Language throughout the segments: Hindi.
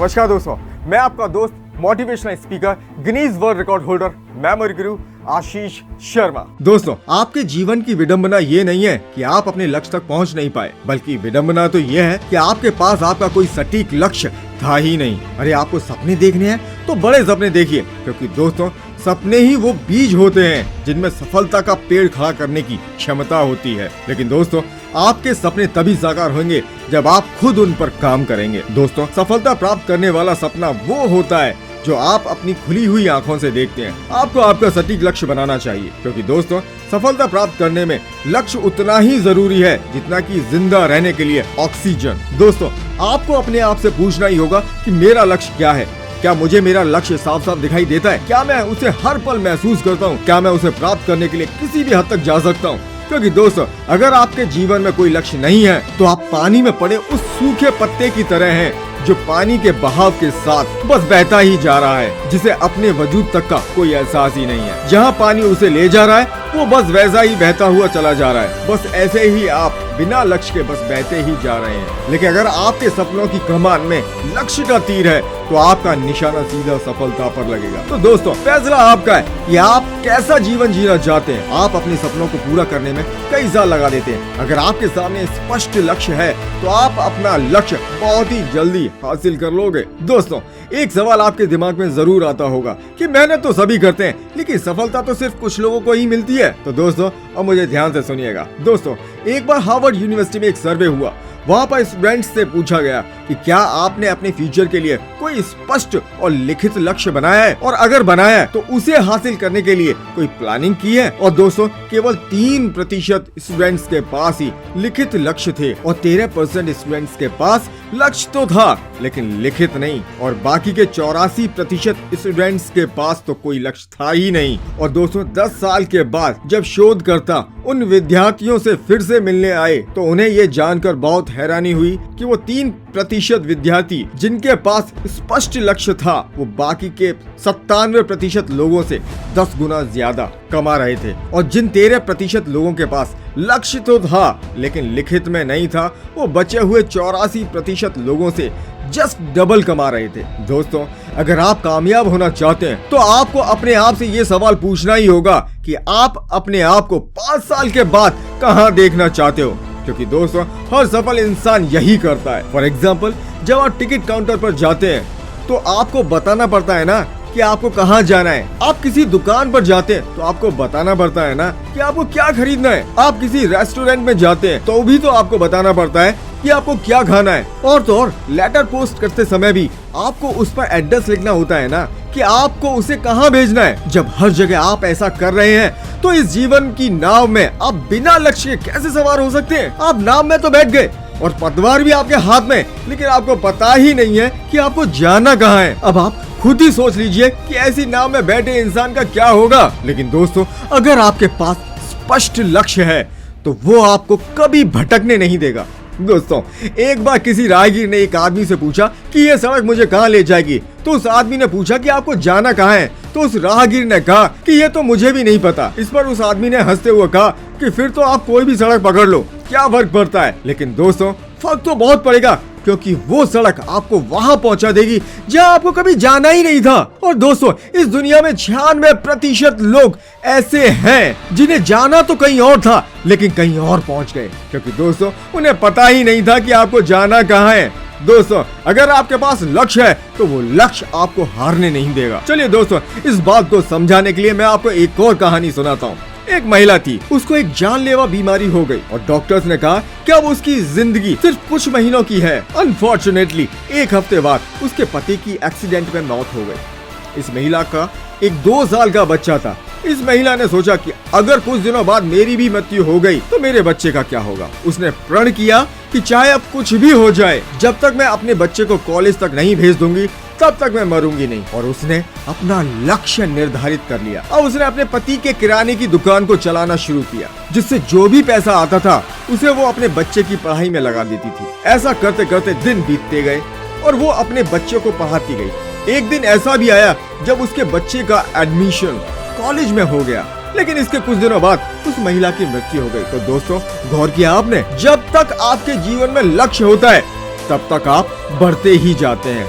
नमस्कार दोस्तों, मैं आपका दोस्त motivational speaker Guinness world record holder memory गुरु आशीष शर्मा। दोस्तों, आपके जीवन की विडंबना ये नहीं है कि आप अपने लक्ष्य तक पहुंच नहीं पाए, बल्कि विडंबना तो ये है कि आपके पास आपका कोई सटीक लक्ष्य था ही नहीं। अरे आपको सपने देखने हैं तो बड़े सपने देखिए, क्योंकि दोस्तों सपने ही वो बीज होते हैं जिनमें सफलता का पेड़ खड़ा करने की क्षमता होती है। लेकिन दोस्तों, आपके सपने तभी साकार होंगे जब आप खुद उन पर काम करेंगे। दोस्तों, सफलता प्राप्त करने वाला सपना वो होता है जो आप अपनी खुली हुई आंखों से देखते हैं। आपको आपका सटीक लक्ष्य बनाना चाहिए, क्योंकि दोस्तों सफलता प्राप्त करने में लक्ष्य उतना ही जरूरी है जितना कि जिंदा रहने के लिए ऑक्सीजन। दोस्तों, आपको अपने आप से पूछना ही होगा कि मेरा लक्ष्य क्या है। क्या मुझे मेरा लक्ष्य साफ साफ दिखाई देता है? क्या मैं उसे हर पल महसूस करता हूँ? क्या मैं उसे प्राप्त करने के लिए किसी भी हद तक जा सकता हूँ? क्योंकि दोस्तों, अगर आपके जीवन में कोई लक्ष्य नहीं है तो आप पानी में पड़े उस सूखे पत्ते की तरह हैं जो पानी के बहाव के साथ बस बहता ही जा रहा है, जिसे अपने वजूद तक का कोई एहसास ही नहीं है। जहाँ पानी उसे ले जा रहा है वो बस वैसा ही बहता हुआ चला जा रहा है। बस ऐसे ही आप बिना लक्ष्य के बस बहते ही जा रहे हैं। लेकिन अगर आपके सपनों की कमान में लक्ष्य का तीर है तो आपका निशाना सीधा सफलता पर लगेगा। तो दोस्तों, फैसला आपका है कि आप कैसा जीवन जीना चाहते हैं। आप अपने सपनों को पूरा करने में कई साल लगा देते हैं। अगर आपके सामने स्पष्ट लक्ष्य है तो आप अपना लक्ष्य बहुत ही जल्दी हासिल कर लोगे। दोस्तों, एक सवाल आपके दिमाग में जरूर आता होगा कि मेहनत तो सभी करते हैं, लेकिन सफलता तो सिर्फ कुछ लोगों को ही मिलती है। तो दोस्तों, अब मुझे ध्यान से सुनिएगा। दोस्तों, एक बार हार्वर्ड यूनिवर्सिटी में एक सर्वे हुआ। वहाँ पर स्टूडेंट्स से पूछा गया कि क्या आपने अपने फ्यूचर के लिए कोई स्पष्ट और लिखित लक्ष्य बनाया है, और अगर बनाया है तो उसे हासिल करने के लिए कोई प्लानिंग की है। और दोस्तों, केवल 3% स्टूडेंट्स के पास ही लिखित लक्ष्य थे और 13% स्टूडेंट्स के पास लक्ष्य तो था लेकिन लिखित नहीं, और बाकी के 84% स्टूडेंट्स के पास तो कोई लक्ष्य था ही नहीं। और दोस्तों, 10 साल के बाद जब शोधकर्ता उन विद्यार्थियों से फिर से मिलने आए तो उन्हें ये जानकर बहुत हैरानी हुई कि वो 3% विद्यार्थी जिनके पास स्पष्ट लक्ष्य था वो बाकी के 97% लोगों से 10 गुना ज्यादा कमा रहे थे, और जिन 13% लोगों के पास लक्ष्य तो था लेकिन लिखित में नहीं था, वो बचे हुए 84% लोगों से जस्ट डबल कमा रहे थे। दोस्तों, अगर आप कामयाब होना चाहते हैं तो आपको अपने आप से ये सवाल पूछना ही होगा कि आप अपने आप को 5 साल के बाद कहां देखना चाहते हो, क्योंकि दोस्तों हर सफल इंसान यही करता है। फॉर एग्जाम्पल, जब आप टिकट काउंटर पर जाते हैं तो आपको बताना पड़ता है ना कि आपको कहां जाना है। आप किसी दुकान पर जाते हैं तो आपको बताना पड़ता है ना कि आपको क्या खरीदना है। आप किसी रेस्टोरेंट में जाते हैं तो भी तो आपको बताना पड़ता है कि आपको क्या खाना है। और तो और, लेटर पोस्ट करते समय भी आपको उस पर एड्रेस लिखना होता है ना कि आपको उसे कहां भेजना है। जब हर जगह आप ऐसा कर रहे हैं तो इस जीवन की नाव में आप बिना लक्ष्य के कैसे सवार हो सकते हैं? आप नाव में तो बैठ गए और पतवार भी आपके हाथ में, लेकिन आपको पता ही नहीं है कि आपको जाना कहाँ है। अब आप खुद ही सोच लीजिए कि ऐसी नाव में बैठे इंसान का क्या होगा। लेकिन दोस्तों, अगर आपके पास स्पष्ट लक्ष्य है तो वो आपको कभी भटकने नहीं देगा। दोस्तों, एक बार किसी राहगीर ने एक आदमी से पूछा कि ये सड़क मुझे कहाँ ले जाएगी, तो उस आदमी ने पूछा कि आपको जाना कहाँ है, तो उस राहगीर ने कहा कि ये तो मुझे भी नहीं पता। इस पर उस आदमी ने हंसते हुए कहा कि फिर तो आप कोई भी सड़क पकड़ लो, क्या फर्क पड़ता है। लेकिन दोस्तों, फर्क तो बहुत पड़ेगा, क्योंकि वो सड़क आपको वहां पहुंचा देगी जहां आपको कभी जाना ही नहीं था। और दोस्तों, इस दुनिया में 96% लोग ऐसे हैं जिन्हें जाना तो कहीं और था लेकिन कहीं और पहुंच गए, क्योंकि दोस्तों उन्हें पता ही नहीं था कि आपको जाना कहाँ है। दोस्तों, अगर आपके पास लक्ष्य है तो वो लक्ष्य आपको हारने नहीं देगा। चलिए दोस्तों, इस बात को समझाने के लिए मैं आपको एक और कहानी सुनाता हूँ। एक महिला थी, उसको एक जानलेवा बीमारी हो गई और डॉक्टर्स ने कहा कि अब उसकी जिंदगी सिर्फ कुछ महीनों की है। अनफॉर्चुनेटली 1 हफ्ते बाद उसके पति की एक्सीडेंट में मौत हो गई। इस महिला का एक 2 साल का बच्चा था। इस महिला ने सोचा कि अगर कुछ दिनों बाद मेरी भी मृत्यु हो गई तो मेरे बच्चे का क्या होगा। उसने प्रण किया कि चाहे अब कुछ भी हो जाए, जब तक मैं अपने बच्चे को कॉलेज तक नहीं भेज दूंगी तब तक मैं मरूंगी नहीं। और उसने अपना लक्ष्य निर्धारित कर लिया। अब उसने अपने पति के किराने की दुकान को चलाना शुरू किया, जिससे जो भी पैसा आता था उसे वो अपने बच्चे की पढ़ाई में लगा देती थी। ऐसा करते करते दिन बीतते गए और वो अपने बच्चे को पढ़ाती गई। एक दिन ऐसा भी आया जब उसके बच्चे का एडमिशन कॉलेज में हो गया, लेकिन इसके कुछ दिनों बाद उस महिला की मृत्यु हो गई। तो दोस्तों, गौर किया आपने, जब तक आपके जीवन में लक्ष्य होता है तब तक आप बढ़ते ही जाते हैं।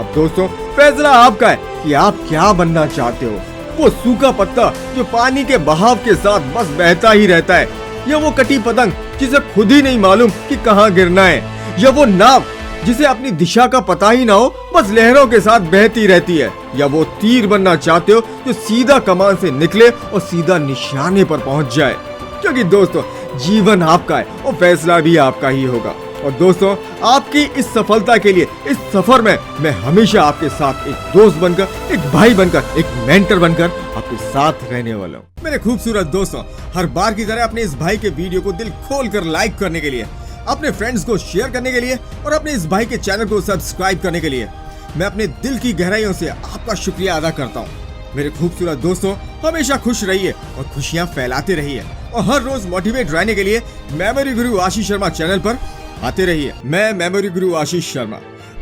अब दोस्तों फैसला आपका है कि आप क्या बनना चाहते हो। वो सूखा पत्ता जो पानी के बहाव के साथ बस बहता ही रहता है, या वो कटी पतंग जिसे खुद ही नहीं मालूम कि कहाँ गिरना है, या वो नाव जिसे अपनी दिशा का पता ही ना हो बस लहरों के साथ बहती रहती है, या वो तीर बनना चाहते हो जो सीधा कमान से निकले और सीधा निशाने पर पहुंच जाए। क्योंकि दोस्तों जीवन आपका है और फैसला भी आपका ही होगा। और दोस्तों आपकी इस सफलता के लिए इस सफर में मैं हमेशा आपके साथ एक दोस्त बनकर, एक भाई बनकर, एक मेंटर बनकर आपके साथ रहने वाला हूँ। मेरे खूबसूरत दोस्तों, हर बार की तरह अपने इस भाई के वीडियो को दिल खोल कर लाइक करने के लिए, अपने फ्रेंड्स को शेयर करने के लिए और अपने इस भाई के चैनल को सब्सक्राइब करने के लिए मैं अपने दिल की गहराइयों से आपका शुक्रिया अदा करता हूँ। मेरे खूबसूरत दोस्तों, हमेशा खुश रहिए और खुशियाँ फैलाते रहिए, और हर रोज मोटिवेट रहने के लिए मेमोरी गुरु आशीष शर्मा चैनल पर आते रहिए। मैं मेमोरी गुरु आशीष शर्मा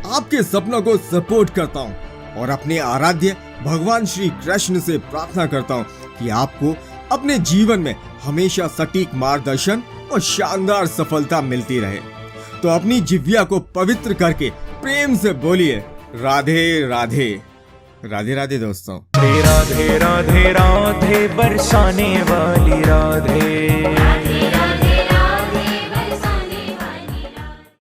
आपके सपनों को सपोर्ट करता हूँ और अपने आराध्य भगवान श्री कृष्ण से प्रार्थना करता हूँ कि आपको अपने जीवन में हमेशा सटीक मार्गदर्शन और शानदार सफलता मिलती रहे। तो अपनी जिह्वा को पवित्र करके प्रेम से बोलिए राधे राधे। राधे राधे दोस्तों। राधे राधे राधे बरसाने वाली राधे।